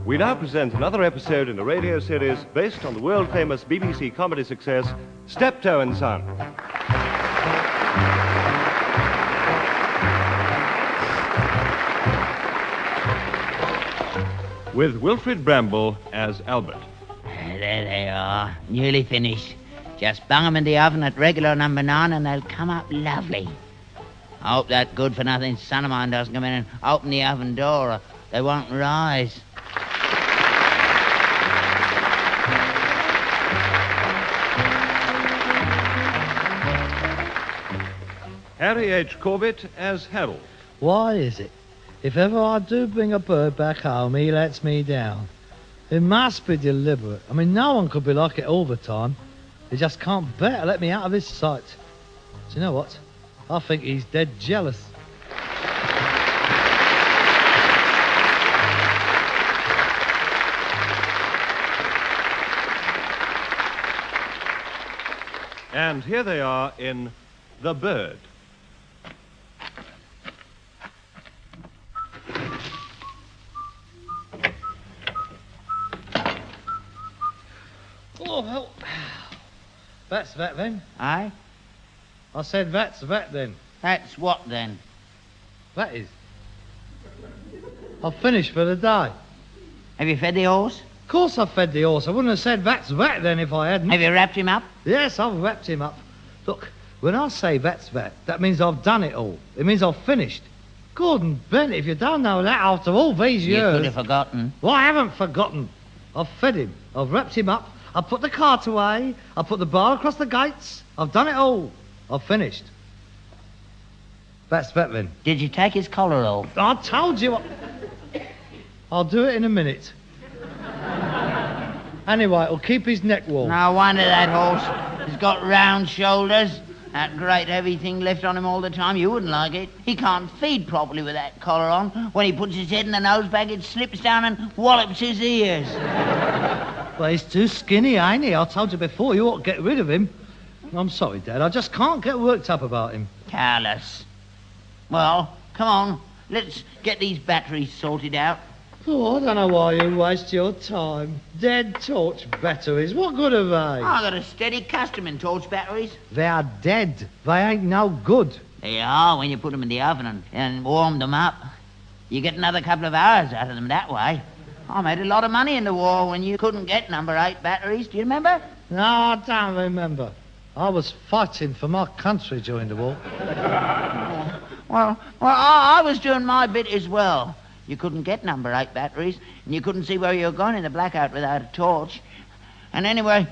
We now present another episode in a radio series based on the world-famous BBC comedy success, Steptoe and Son. With Wilfred Bramble as Albert. There they are, nearly finished. Just bung them in the oven at regular number 9 and they'll come up lovely. I hope that good-for-nothing son of mine doesn't come in and open the oven door or they won't rise. Harry H. Corbett as Harold. Why is it? If ever I do bring a bird back home, he lets me down. It must be deliberate. I mean, no one could be like it all the time. He just can't bear to let me out of his sight. Do you know what? I think he's dead jealous. And here they are in The Bird. Oh, well, that's that then. Aye? I said that's that then. That's what then? That is. I've finished for the day. Have you fed the horse? Of course I've fed the horse. I wouldn't have said that's that then if I hadn't. Have you wrapped him up? Yes, I've wrapped him up. Look, when I say that's that means I've done it all. It means I've finished. Gordon Bennett, if you don't know that after all these years... You could have forgotten. Well, I haven't forgotten. I've fed him. I've wrapped him up. I've put the cart away. I've put the bar across the gates. I've done it all. I've finished. That's that then. Did you take his collar off? I told you. I'll do it in a minute. Anyway, it'll keep his neck warm. No wonder that horse. He's got round shoulders. That great heavy thing left on him all the time. You wouldn't like it. He can't feed properly with that collar on. When he puts his head in the nose bag, it slips down and wallops his ears. Well, he's too skinny, ain't he? I told you before, you ought to get rid of him. I'm sorry, Dad. I just can't get worked up about him. Careless. Well, come on. Let's get these batteries sorted out. Oh, I don't know why you waste your time. Dead torch batteries. What good are they? I got a steady custom in torch batteries. They are dead. They ain't no good. They are when you put them in the oven and warm them up. You get another couple of hours out of them that way. I made a lot of money in the war when you couldn't get number 8 batteries. Do you remember? No, I don't remember. I was fighting for my country during the war. Well, I was doing my bit as well. You couldn't get number 8 batteries, and you couldn't see where you were going in the blackout without a torch. And anyway,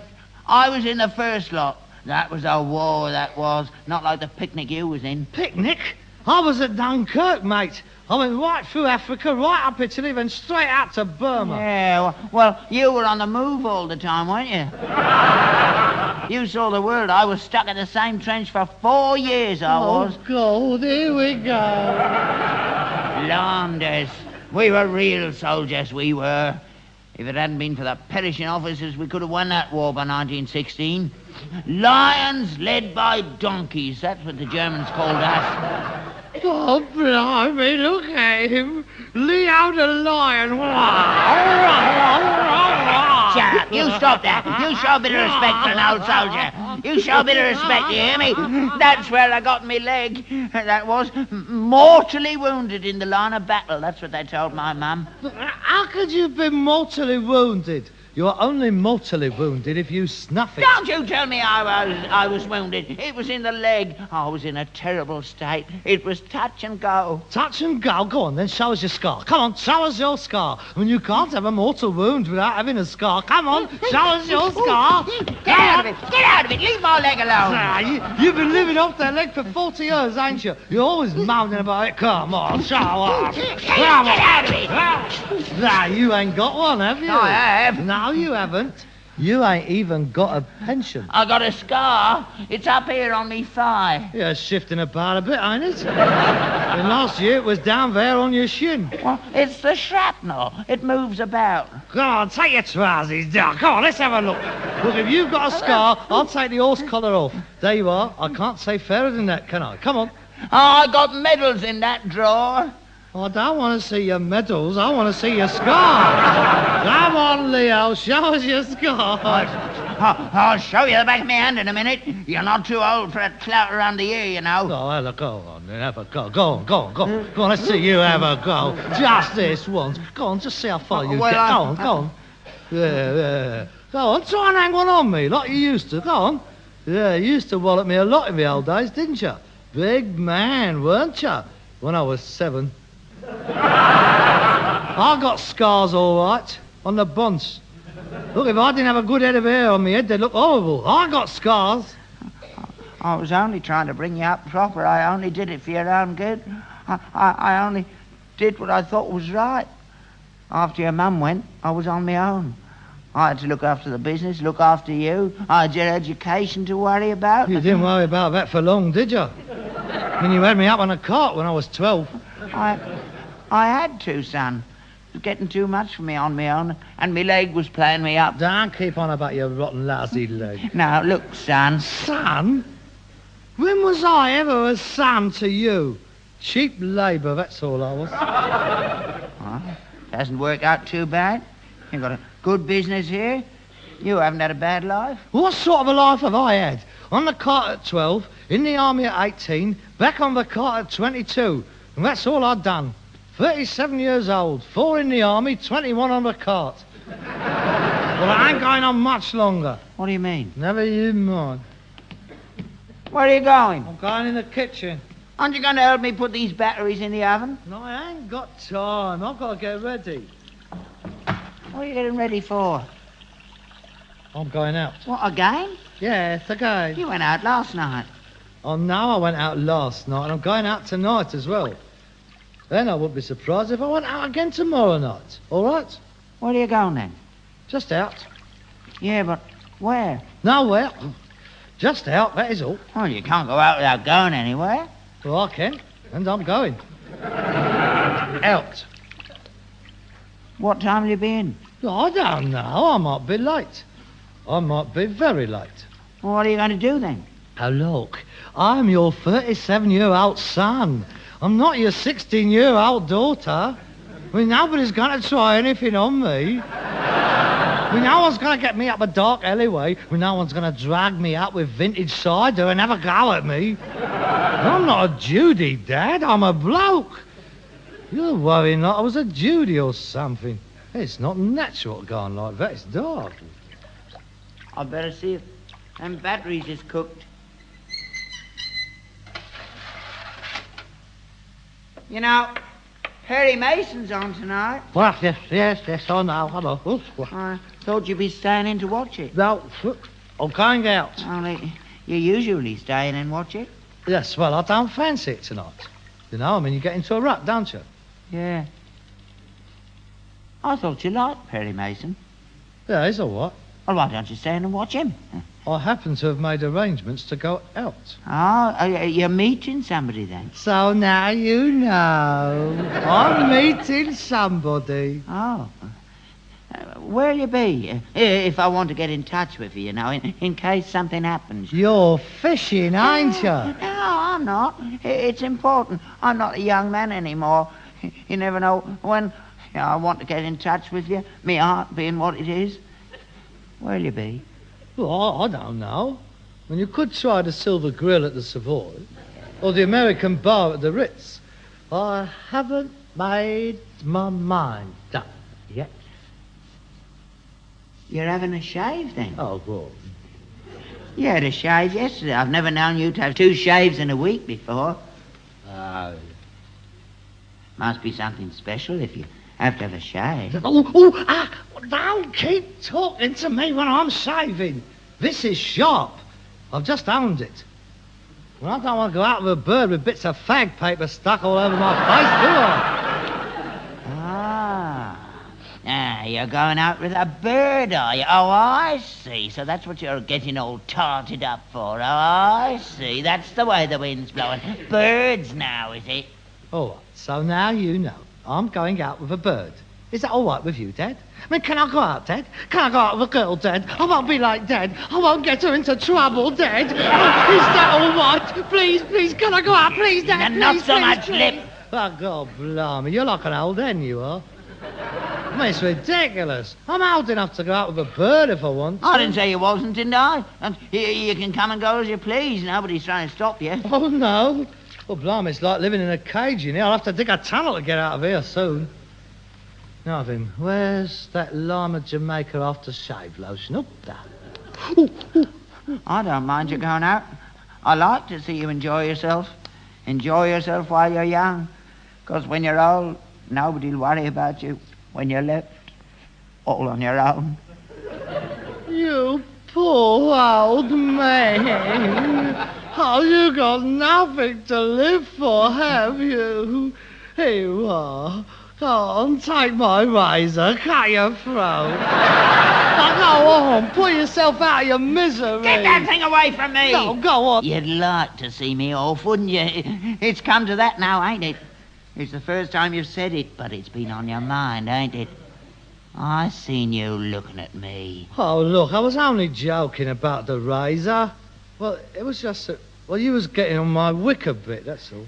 I was in the first lot. That was a war, that was. Not like the picnic you was in. Picnic? I was at Dunkirk, mate. I went right through Africa, right up Italy, then straight out to Burma. Yeah, well, you were on the move all the time, weren't you? You saw the world. I was stuck in the same trench for 4 years, I was. Oh, God, here we go. Landers. We were real soldiers, we were. If it hadn't been for the perishing officers, we could have won that war by 1916. Lions led by donkeys. That's what the Germans called us. Oh, blimey, look at him. Leo the lion. Shut up. You stop that. You show a bit of respect for an old soldier. You show a bit of respect, you hear me? That's where I got me leg. That was mortally wounded in the line of battle. That's what they told my mum. How could you have been mortally wounded? You're only mortally wounded if you snuff it. Don't you tell me I was wounded. It was in the leg. I was in a terrible state. It was touch and go. Touch and go? Go on, then show us your scar. Come on, show us your scar. I mean, you can't have a mortal wound without having a scar. Come on, show us your scar. Get out of it. Get out of it. Leave my leg alone. You've been living off that leg for 40 years, ain't you? You're always moaning about it. Come on, show us. Get out of it. Nah, you ain't got one, have you? I have. No, you haven't. You ain't even got a pension. I got a scar. It's up here on me thigh. Yeah, it's shifting about a bit, ain't it? And last year it was down there on your shin. Well, it's the shrapnel. It moves about. Come on, take your trousers down. Come on, let's have a look. Look, if you've got a scar, I'll take the horse collar off. There you are. I can't say fairer than that, can I? Come on. Oh, I got medals in that drawer. I don't want to see your medals. I want to see your scars. Come on, Leo. Show us your scars. I'll show you the back of my hand in a minute. You're not too old for a clout around the ear, you know. Oh, well, go on, then have a go. Go on. Go on, let's see you have a go. Just this once. Go on, just see how far you well, get. Go on. Yeah. Go on, try and hang one on me like you used to. Go on. Yeah, you used to wallop me a lot in the old days, didn't you? Big man, weren't you? When I was 7. I got scars all right on the bunts. Look, if I didn't have a good head of hair on my head, they'd look horrible. I got scars. I was only trying to bring you up proper. I only did it for your own good. I only did what I thought was right. After your mum went, I was on my own. I had to look after the business, look after you. I had your education to worry about. You didn't worry about that for long, did you? When you had me up on a cart when I was 12. I had to, son. It was getting too much for me on my own, and my leg was playing me up. Don't keep on about your rotten, lousy leg. Now, look, son. Son? When was I ever a son to you? Cheap labour, that's all I was. Well, it hasn't worked out too bad. You've got a good business here. You haven't had a bad life. What sort of a life have I had? On the cart at 12, in the army at 18, back on the cart at 22. And that's all I'd done. 37 years old, 4 in the army, 21 on the cart. Well, I ain't going on much longer. What do you mean? Never you mind. Where are you going? I'm going in the kitchen. Aren't you going to help me put these batteries in the oven? No, I ain't got time. I've got to get ready. What are you getting ready for? I'm going out. What, again? Yes, again. You went out last night. Oh, no, I went out last night, and I'm going out tonight as well. Then I wouldn't be surprised if I went out again tomorrow night. All right? Where are you going then? Just out. Yeah, but where? Nowhere. Just out, that is all. Well, you can't go out without going anywhere. Well, I can, and I'm going. Out. What time will you be in? I don't know. I might be late. I might be very late. Well, what are you going to do then? Now, look, I'm your 37-year-old son. I'm not your 16-year-old daughter. I mean, nobody's going to try anything on me. I mean, no one's going to get me up a dark alleyway. I mean, no one's going to drag me out with vintage cider and have a go at me. I'm not a Judy, Dad. I'm a bloke. You're worrying like I was a Judy or something. It's not natural to go on like that. It's dark. I'd better see if them batteries is cooked. You know, Perry Mason's on tonight. Well, yes, I know. Hello. I thought you'd be staying in to watch it. No, I'm going out. Only you usually stay in and watch it. Yes, well, I don't fancy it tonight. You know, I mean, you get into a rut, don't you? Yeah. I thought you liked Perry Mason. Yeah, he's all right. Well, why don't you stay in and watch him? I happen to have made arrangements to go out. Oh, you're meeting somebody then? So now you know. I'm meeting somebody. Oh. Where'll you be? If I want to get in touch with you, you know, in case something happens. You're fishing, ain't you? No, I'm not. It's important. I'm not a young man anymore. You never know when I want to get in touch with you, me heart being what it is. Where'll you be? Well, I don't know. I mean, you could try the Silver Grill at the Savoy, or the American Bar at the Ritz. I haven't made my mind up yet. You're having a shave then? Oh, well. You had a shave yesterday. I've never known you to have 2 shaves in a week before. Must be something special if you have to have a shave. Don't keep talking to me when I'm shaving. This is sharp. I've just owned it. Well, I don't want to go out with a bird with bits of fag paper stuck all over my face, do I? You're going out with a bird, are you? Oh, I see. So that's what you're getting all tarted up for. Oh, I see. That's the way the wind's blowing. Birds now, is it? All right, so now you know. I'm going out with a bird. Is that all right with you, Dad? I mean, can I go out, Dad? Can I go out with a girl, Dad? I won't be like Dad. I won't get her into trouble, Dad. Is that all right? Please, can I go out? Please, Dad, And not so much please. lip. Oh, God, blimey, you're like an old hen, you are. I mean, it's ridiculous. I'm old enough to go out with a bird if I want to. I didn't say you wasn't, didn't I? And you can come and go as you please. Nobody's trying to stop you. Oh, no. Well, blimey, it's like living in a cage, you know. I'll have to dig a tunnel to get out of here soon. Now, Vim, where's that Lima Jamaica aftershave lotion? Oh, that. I don't mind you going out. I like to see you enjoy yourself. Enjoy yourself while you're young. 'Cause when you're old, nobody'll worry about you. When you're left all on your own. You poor old man. Oh, you got nothing to live for, have you? Here you are. Go on, take my razor, cut your throat. Now go on, pull yourself out of your misery. Get that thing away from me! No, go on. You'd like to see me off, wouldn't you? It's come to that now, ain't it? It's the first time you've said it, but it's been on your mind, ain't it? I seen you looking at me. Oh, look, I was only joking about the razor. Well, it was just that... Well, you was getting on my wick a bit, that's all.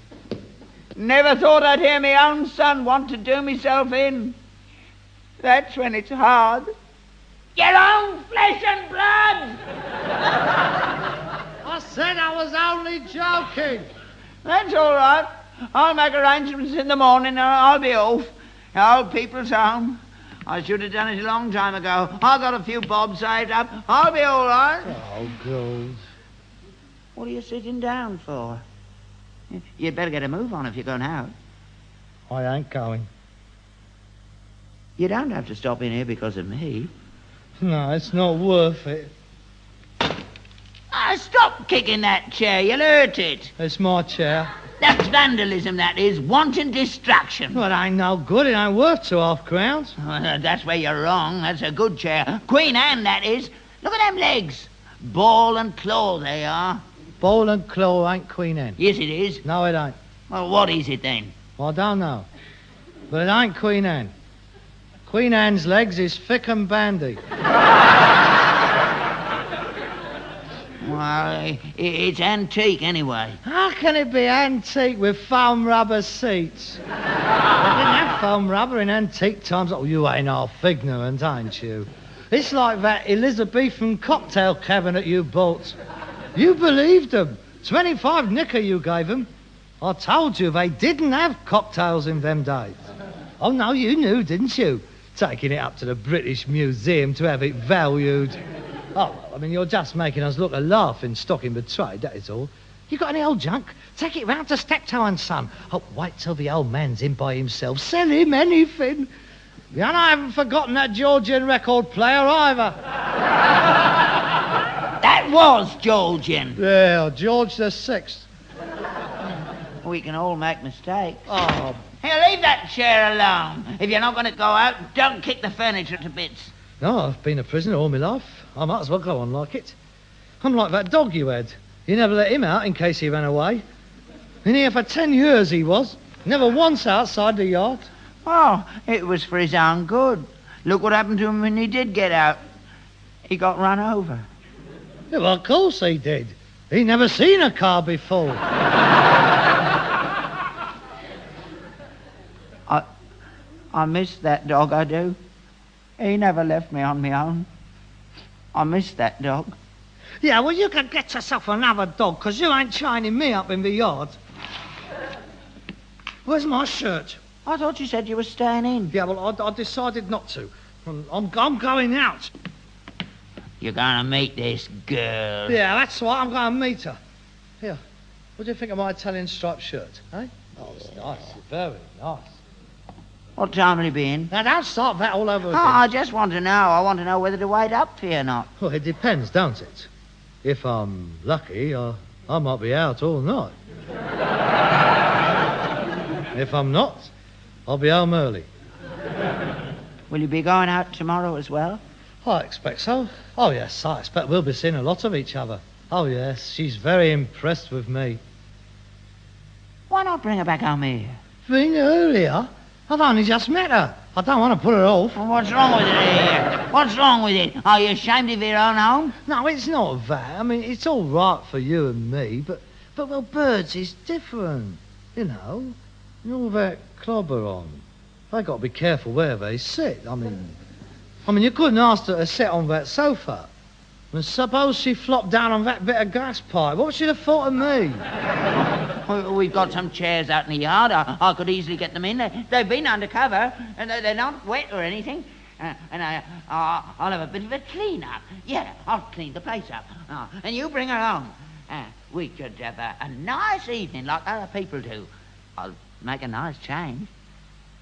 Never thought I'd hear me own son want to do myself in. That's when it's hard. Your own flesh and blood! I said I was only joking. That's all right. I'll make arrangements in the morning and I'll be off. The old people's home. I should have done it a long time ago. I got a few bob saved up. I'll be all right. Oh, God. What are you sitting down for? You'd better get a move on if you're going out. I ain't going. You don't have to stop in here because of me. No, it's not worth it. Stop kicking that chair. You'll hurt it. It's my chair. That's vandalism, that is. Wanton destruction. Well, it ain't no good. It ain't worth 2.5 crowns. That's where you're wrong. That's a good chair. Queen Anne, that is. Look at them legs. Ball and claw they are. Ball and claw ain't Queen Anne. Yes, it is. No, it ain't. Well, what is it then? I don't know. But it ain't Queen Anne. Queen Anne's legs is thick and bandy. Well, it's antique anyway. How can it be antique with foam rubber seats? They didn't have foam rubber in antique times. Oh, you ain't half ignorant, ain't you? It's like that Elizabethan cocktail cabinet you bought. You believed them. 25 knicker you gave them. I told you they didn't have cocktails in them days. Oh, no, you knew, didn't you? Taking it up to the British Museum to have it valued. Oh, well, I mean, you're just making us look a laughing stock in the trade, that is all. You got any old junk? Take it round to Steptoe and Son. Oh, wait till the old man's in by himself. Sell him anything. And I haven't forgotten that Georgian record player either. That was Georgian. Yeah, George the Sixth. We can all make mistakes. Oh, Here, leave that chair alone. If you're not going to go out, don't kick the furniture to bits. no, I've been a prisoner all my life. I might as well go on like it. I'm like that dog you had. You never let him out in case he ran away. In here for 10 years he was. Never once outside the yard. Oh, it was for his own good. Look what happened to him when he did get out. He got run over. Yeah, well, of course he did. He never seen a car before. I miss that dog, I do. He never left me on my own. I miss that dog. Yeah, well, you can get yourself another dog, 'cause you ain't shining me up in the yard. Where's my shirt? I thought you said you were staying in. Yeah, well, I decided not to. I'm going out. You're going to meet this girl. Yeah, that's right, I'm going to meet her. Here, what do you think of my Italian striped shirt, eh? Oh, it's nice, very nice. What time will he be in? Now, don't start that all over Oh, again. I just want to know. I want to know whether to wait up for you or not. Well, it depends, don't it? If I'm lucky, I might be out all night. If I'm not, I'll be home early. Will you be going out tomorrow as well? I expect so. Oh, yes, I expect we'll be seeing a lot of each other. Oh, yes, she's very impressed with me. Why not bring her back home here? Been earlier? I've only just met her. I don't want to put her off. Well, what's wrong with it here? What's wrong with it? Are you ashamed of your own home? No, it's not that. I mean, it's all right for you and me, but well, birds is different, you know. All that clobber on. They got to be careful where they sit. I mean, you couldn't ask her to sit on that sofa. And suppose she flopped down on that bit of gas pipe. What should have thought of me? We've got some chairs out in the yard. I could easily get them in. They've been undercover, and they're not wet or anything. I'll have a bit of a clean-up. Yeah, I'll clean the place up. And you bring her home. We could have a nice evening like other people do. I'll make a nice change.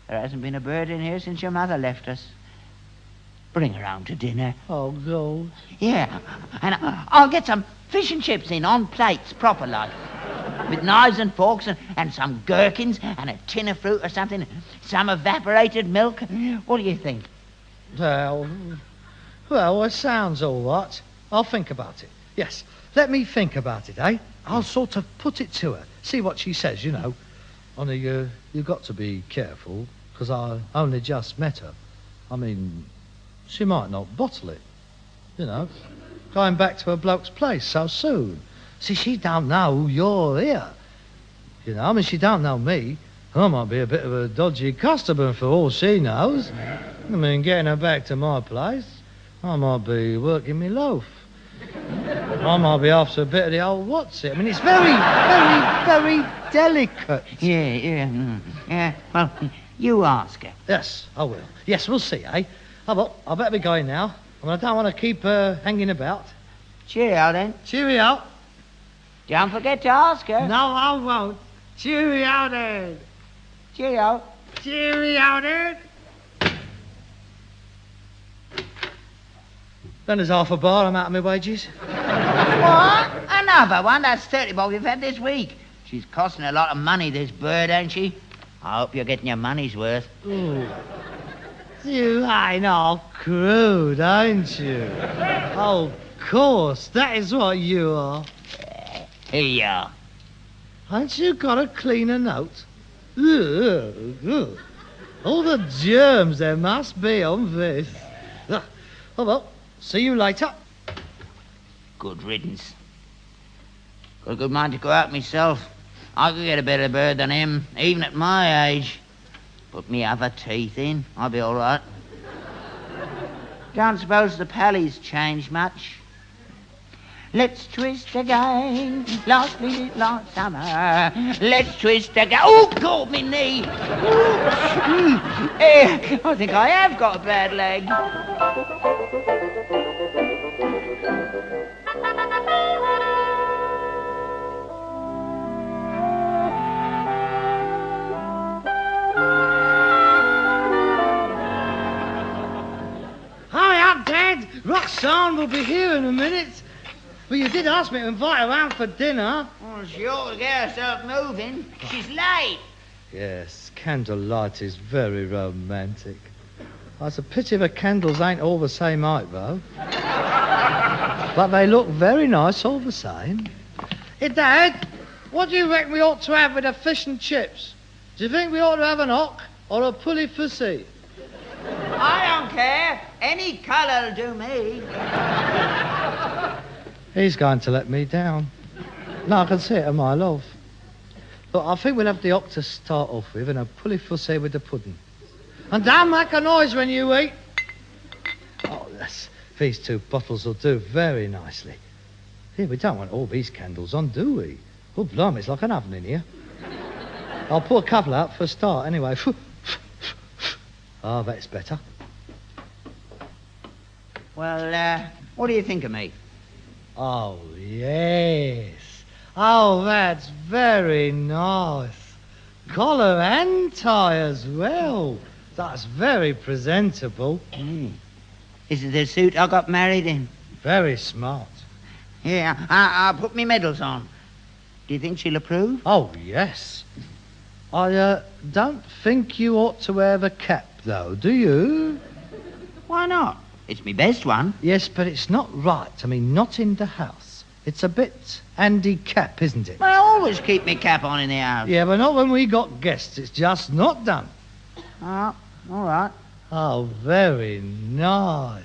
There hasn't been a bird in here since your mother left us. Bring her home to dinner. Oh, God. Yeah, and I'll get some fish and chips in on plates, proper like. With knives and forks and some gherkins and a tin of fruit or something. Some evaporated milk. What do you think? Well, it sounds all right. I'll think about it. Yes, let me think about it, eh? I'll sort of put it to her. See what she says, you know. Only you've got to be careful, because I only just met her. I mean, she might not bottle it, you know. Going back to her bloke's place so soon. See, she don't know you're here. You know, I mean, she don't know me. I might be a bit of a dodgy customer for all she knows. I mean, getting her back to my place, I might be working me loaf. I might be after a bit of the old what's it. I mean, it's very, very, very delicate. Yeah. Well, you ask her. Yes, I will. Yes, we'll see, eh? Oh, well, I better be going now. I mean, I don't want to keep hanging about. Cheerio, then. Cheerio. Don't forget to ask her. No, I won't. Cheerio, then. Cheerio. Cheerio, then. Then there's half a bar. I'm out of my wages. What? Another one? That's 30 bob we've had this week. She's costing a lot of money, this bird, ain't she? I hope you're getting your money's worth. Ooh. You ain't all crude, ain't you? Oh, of course. That is what you are. Here you are. Ain't you got a cleaner note? Ugh. All the germs there must be on this. Oh, well, see you later. Good riddance. Got a good mind to go out myself. I could get a better bird than him, even at my age. Put me other teeth in, I'll be all right. Don't suppose the pally's changed much. Let's twist again, last summer. Let's twist again. Oh, God, me knee. I think I have got a bad leg. Hi, up, Dad. Roxanne will be here in a minute. Well, you did ask me to invite her round for dinner. Well, she ought to get herself moving. She's late. Yes, candlelight is very romantic. Oh, it's a pity the candles ain't all the same height, though. But they look very nice all the same. Hey, Dad, what do you reckon we ought to have with the fish and chips? Do you think we ought to have an hock or a pulley fussy? I don't care. Any colour'll do me. He's going to let me down. No, I can see it, my love. Look, I think we'll have the hock to start off with and a pulley fussy with the pudding. And don't make a noise when you eat. Oh, these two bottles will do very nicely. Here, we don't want all these candles on, do we? Oh, blimey, it's like an oven in here. I'll put a couple out for a start, anyway. Oh, that's better. Well, what do you think of me? Oh, yes. Oh, that's very nice. Collar and tie as well. That's very presentable. Is it the suit I got married in? Very smart. Yeah, I'll put me medals on. Do you think she'll approve? Oh, yes. I don't think you ought to wear the cap, though, do you? Why not? It's me best one. Yes, but it's not right. I mean, not in the house. It's a bit handicap, isn't it? I always keep me cap on in the house. Yeah, but not when we got guests. It's just not done. Oh, all right. Oh, very nice.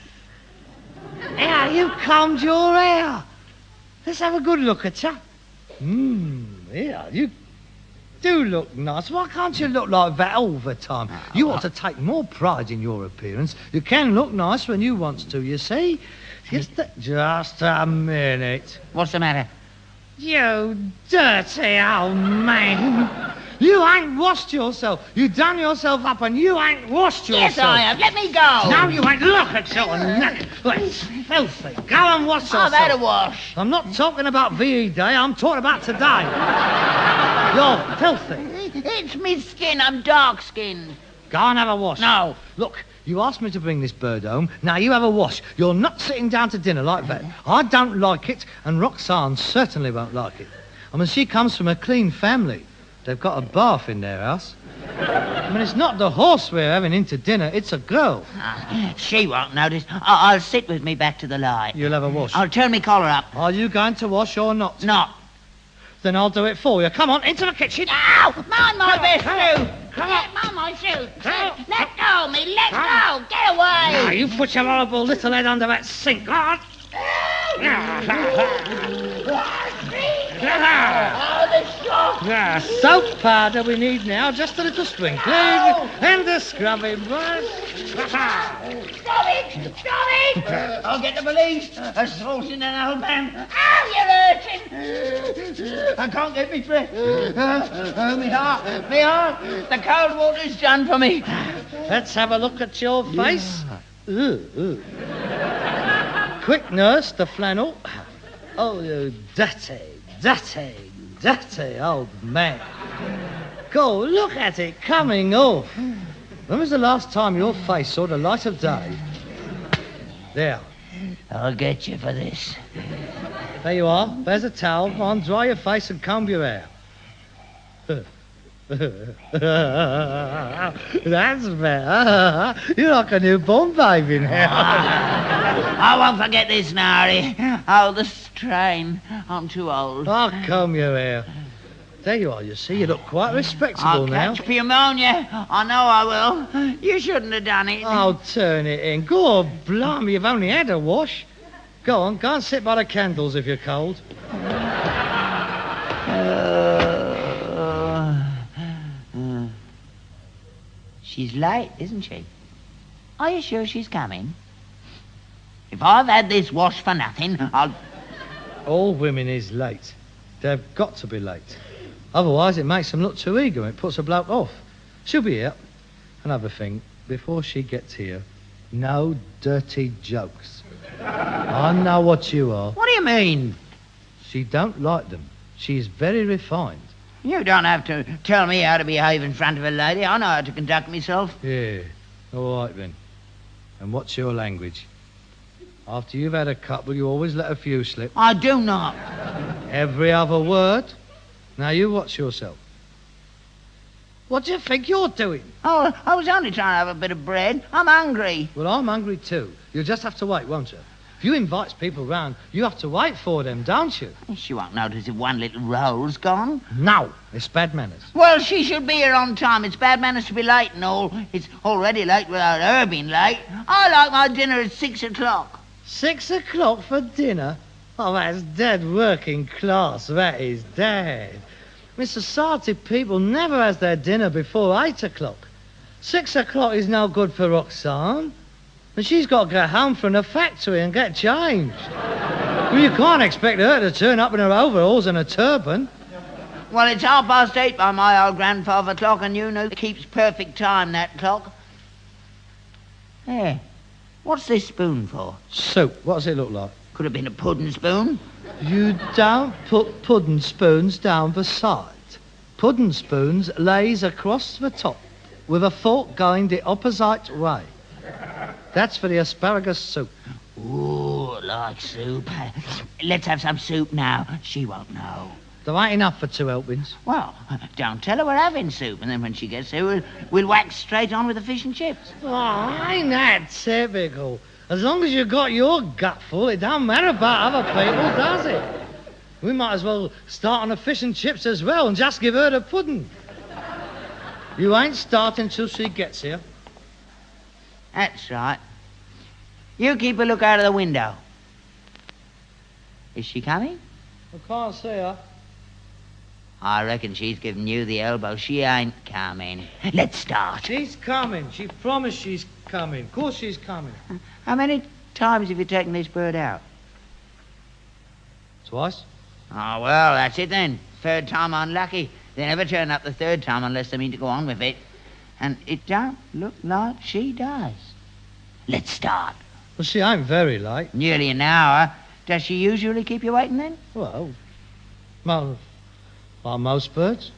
How you combed your hair. Let's have a good look at you. Yeah, you... do look nice. Why can't you look like that all the time? You ought to take more pride in your appearance. You can look nice when you want to, you see? Just a minute. What's the matter? You dirty old man. You ain't washed yourself. You done yourself up and you ain't washed yourself. Yes, I have. Let me go. No, you ain't. Look at your neck. It's filthy. Go and wash yourself. I've had a wash. I'm not talking about VE Day. I'm talking about today. You're filthy. It's me skin. I'm dark-skinned. Go and have a wash. No. Look, you asked me to bring this bird home. Now you have a wash. You're not sitting down to dinner like that. I don't like it, and Roxanne certainly won't like it. I mean, she comes from a clean family. They've got a bath in their house. I mean, it's not the horse we're having into dinner, it's a girl. She won't notice. I'll sit with me back to the light. You'll have a wash. I'll turn me collar up. Are you going to wash or not? Not. Then I'll do it for you. Come on, into the kitchen. Ow! Mind my best shoe! Come on. Mind my shoe! Let go of me! Let go! Get away! Now, you put your horrible little head under that sink. Oh, the shock! Soap powder we need now, just a little sprinkling, and a scrubbing brush. Stop it! Stop it! I'll get the police. Assaulting an old man. Ow, you're hurting! I can't get me breath. Oh, me heart. Me heart. The cold water's done for me. Let's have a look at your face. Ooh. Quick, nurse, the flannel. Oh, you dirty old man. Go, look at it coming off. When was the last time your face saw the light of day? There. I'll get you for this. There you are. There's a towel. Come on, dry your face and comb your hair. That's better. You're like a newborn baby now. I won't forget this, Nari. Oh, the strain. I'm too old. Oh, comb your hair. There you are, you see. You look quite respectable I'll now. catch pneumonia. I know I will. You shouldn't have done it. Oh, turn it in. God, blimey, you've only had a wash. Go on, go and sit by the candles if you're cold. She's late, isn't she? Are you sure she's coming? If I've had this wash for nothing, I'll... All women is late. They've got to be late. Otherwise, it makes them look too eager and it puts a bloke off. She'll be here. Another thing, before she gets here, no dirty jokes. I know what you are. What do you mean? She don't like them. She's very refined. You don't have to tell me how to behave in front of a lady. I know how to conduct myself. Yeah, all right then. And what's your language? After you've had a couple, you always let a few slip. I do not. Every other word. Now you watch yourself. What do you think you're doing? Oh, I was only trying to have a bit of bread. I'm hungry. Well, I'm hungry too. You'll just have to wait, won't you? If you invite people round, you have to wait for them, don't you? She won't notice if one little roll's gone. No, it's bad manners. Well, she should be here on time. It's bad manners to be late and all. It's already late without her being late. I like my dinner at 6 o'clock. 6 o'clock for dinner? Oh, that's dead working class. That is dead. I mean, society people never has their dinner before 8 o'clock. 6 o'clock is no good for Roxanne. And she's got to get home from the factory and get changed. Well, you can't expect her to turn up in her overalls and a turban. Well, it's 8:30 by my old grandfather clock, and you know it keeps perfect time, that clock. Hey, what's this spoon for? Soup. What does it look like? Could have been a pudding spoon. You don't put pudding spoons down the side. Pudding spoons lays across the top with a fork going the opposite way. That's for the asparagus soup. Ooh, like soup. Let's have some soup now. She won't know. There ain't enough for 2 helpings. Well, don't tell her we're having soup, and then when she gets here, we'll wax straight on with the fish and chips. Oh, ain't that typical? As long as you got your gut full, it don't matter about other people, does it? We might as well start on the fish and chips as well and just give her the pudding. You ain't starting till she gets here. That's right. You keep a look out of the window. Is she coming? I can't see her. I reckon she's giving you the elbow. She ain't coming. Let's start. She's coming. She promised she's coming. Of course she's coming. How many times have you taken this bird out? Twice? Oh, well, that's it then. Third time unlucky. They never turn up the third time unless they mean to go on with it. And it don't look like she does. Let's start. Well, she ain't very late. Nearly an hour. Does she usually keep you waiting then? Well, like most birds.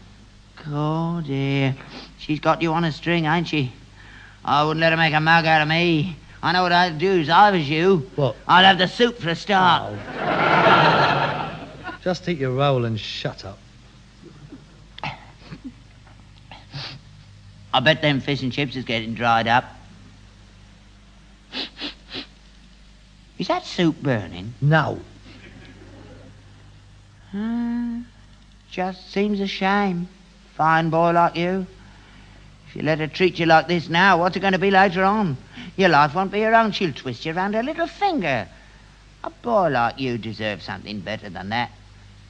Oh, dear. She's got you on a string, ain't she? I wouldn't let her make a mug out of me. I know what I'd do if I was you. What? I'd have the soup for a start. Oh. Just eat your roll and shut up. I bet them fish and chips is getting dried up. Is that soup burning? No. Just seems a shame. Fine boy like you. If you let her treat you like this now, what's it going to be later on? Your life won't be her own. She'll twist you around her little finger. A boy like you deserves something better than that.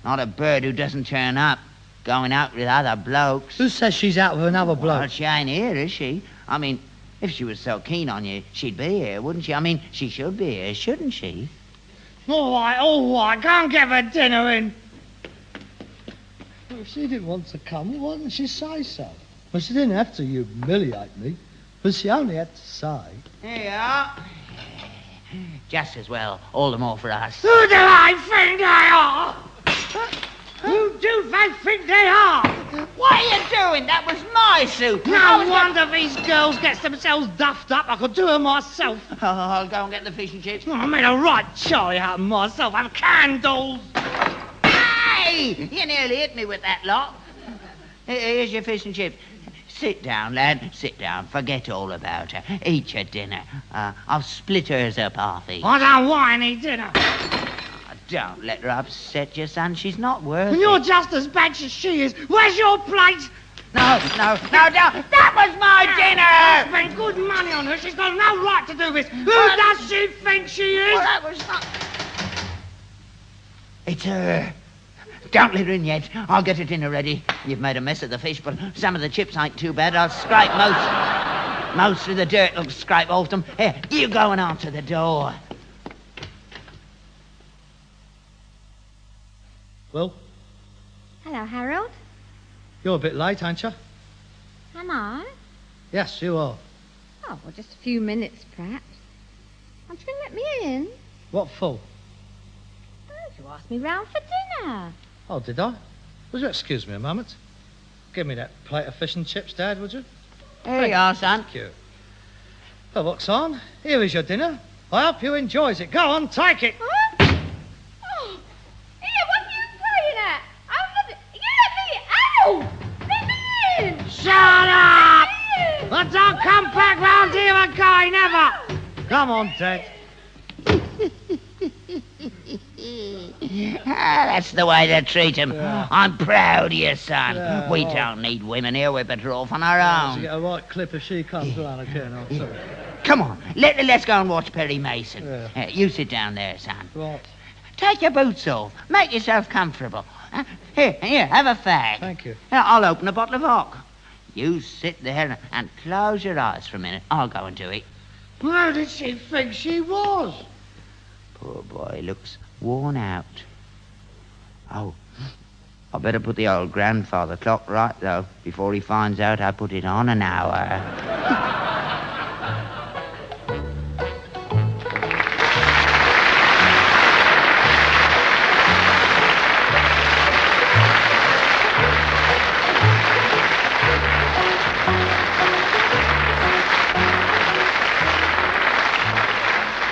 Not a bird who doesn't turn up, going out with other blokes. Who says she's out with another bloke? Well, she ain't here, is she? I mean, if she was so keen on you, she'd be here, wouldn't she? I mean, she should be here, shouldn't she? All right. Go and get her dinner in. Well, if she didn't want to come, why didn't she say so? Well, she didn't have to humiliate me, but she only had to say. Here you are. Just as well. All the more for us. Who do I think they are? Who do they think they are? What are you doing? That was my soup. No wonder these girls get themselves duffed up. I could do it myself. Oh, I'll go and get the fish and chips. I made a right Charlie out of myself. I'm candles. Hey! You nearly hit me with that lot. Here's your fish and chips. Sit down, lad. Sit down. Forget all about her. Eat your dinner. I'll split hers up half each. I don't want any dinner. Don't let her upset you, son. She's not worth And it. you're just as bad as she is. Where's your plate? No, don't. That was my dinner! I spent good money on her. She's got no right to do this. Who does she think she is? Well, that was not... It's her. Don't let her in yet. I'll get her dinner ready. You've made a mess of the fish, but some of the chips ain't too bad. I'll scrape most of the dirt. I'll scrape off them. Here, you go and answer the door. Well, Hello, Harold. you're a bit late, ain't you? Am I? Yes, you are. Oh, well, just a few minutes, perhaps. Aren't you going to let me in? What for? Oh, you asked me round for dinner. Oh, did I? Would you excuse me a moment? Give me that plate of fish and chips, Dad, would you? Here you are, son. Thank you. Well, what's on? Here is your dinner. I hope you enjoys it. Go on, take it. Huh? Oh, here, what are you playing at? I'm not... You let me... Ow! Let me in! Shut up! Let me in! But don't come back round here again, never. Come on, Dad. That's the way to treat him. Yeah. I'm proud of you, son. Yeah, We well. don't need women here. We're better off on our To own. get a right clip if she comes round again, I'm sorry. Come on, let's go and watch Perry Mason. Yeah. You sit down there, son. Right, Take your boots off. Make yourself comfortable. Here, have a fag. thank you. Here, I'll open a bottle of hock. You sit there and close your eyes for a minute. I'll go and do it. Where did she think she was? Poor boy looks worn out. Oh, I better put the old grandfather clock right, though, before he finds out I put it on an hour.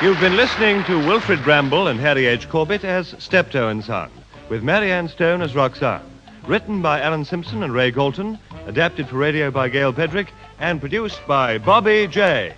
You've been listening to Wilfred Bramble and Harry H. Corbett as Steptoe and Son, with Marianne Stone as Roxanne. Written by Alan Simpson and Ray Galton, adapted for radio by Gail Pedrick, and produced by Bobby J.